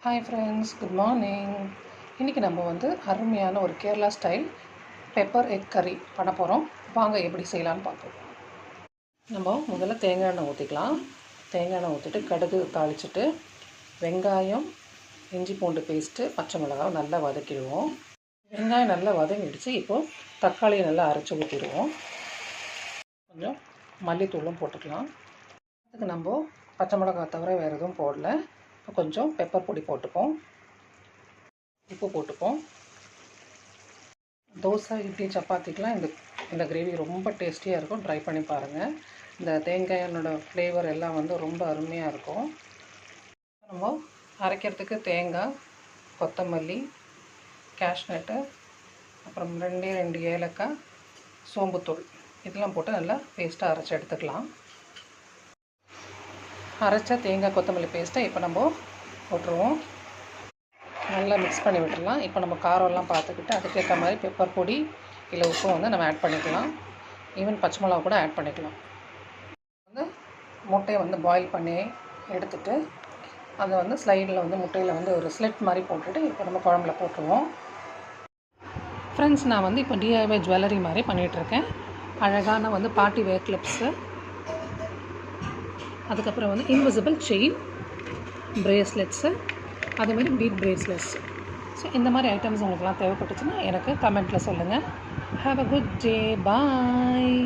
Hi friends, good morning. இன்றைக்கி நம்ம அருமையான ஒரு கேரளா ஸ்டைல் பெப்பர் எக் கறி பண்ண போகிறோம். வாங்க எப்படி செய்யலான்னு பார்ப்போம். நம்ம முதல்ல தேங்காய் எண்ணெய் ஊற்றிக்கலாம். தேங்காய் எண்ணெய் ஊற்றிட்டு கடுகு தாளிச்சிட்டு வெங்காயம், இஞ்சி பூண்டு பேஸ்ட்டு, பச்சை மிளகாய் நல்லா வதக்கிடுவோம். வெங்காயம் நல்லா வதங்கிடுச்சு. இப்போது தக்காளியை நல்லா அரைச்சி ஊற்றிடுவோம். கொஞ்சம் மல்லித்தூளும் போட்டுக்கலாம். அதுக்கு நம்ம பச்சை மிளகாய் தவிர வேறு எதுவும் போடல. கொஞ்சம் பெப்பர் பொடி போட்டுப்போம், உப்பு போட்டுப்போம். தோசை, இட்லி, சப்பாத்திக்கெலாம் இந்த கிரேவி ரொம்ப டேஸ்டியாக இருக்கும். ட்ரை பண்ணி பாருங்கள். இந்த தேங்காயோட ஃப்ளேவர் எல்லாம் ரொம்ப அருமையாக இருக்கும். நம்ம அரைக்கிறதுக்கு தேங்காய், கொத்தமல்லி, கேஷ்நட்டு, அப்புறம் 2 ஏலக்காய், சோம்புத்தூள் இதெல்லாம் போட்டு நல்லா பேஸ்ட்டாக அரைச்சி எடுத்துக்கலாம். அரைச்ச தேங்காய் கொத்தமல்லி பேஸ்ட்டை இப்போ நம்ம போட்டுருவோம். நல்லா மிக்ஸ் பண்ணி விட்டுடலாம். இப்போ நம்ம காரம்லாம் பார்த்துக்கிட்டு அதுக்கேற்ற மாதிரி பெப்பர் பொடி இல்லை உப்பும் நம்ம ஆட் பண்ணிக்கலாம். ஈவன் பச்சை மிளகா கூட ஆட் பண்ணிக்கலாம். முட்டையை பாயில் பண்ணி எடுத்துகிட்டு அதை ஸ்லைடில் முட்டையில் ஒரு ஸ்லிட் மாதிரி போட்டுட்டு இப்போ நம்ம குழம்புல போட்டுருவோம். ஃப்ரெண்ட்ஸ், நான் இப்போ டிஐஒய் ஜுவல்லரி மாதிரி பண்ணிகிட்ருக்கேன். அழகான பார்ட்டி வேர் கிளிப்ஸு, அதுக்கப்புறம் இன்விசிபிள் செயின், ப்ரேஸ்லெட்ஸு, அதேமாதிரி பீட் ப்ரேஸ்லெட்ஸ். ஸோ இந்த மாதிரி ஐட்டம்ஸ் உங்களுக்குலாம் தேவைப்பட்டுச்சுன்னா எனக்கு கமெண்ட்டில் சொல்லுங்கள். Have a good day. Bye.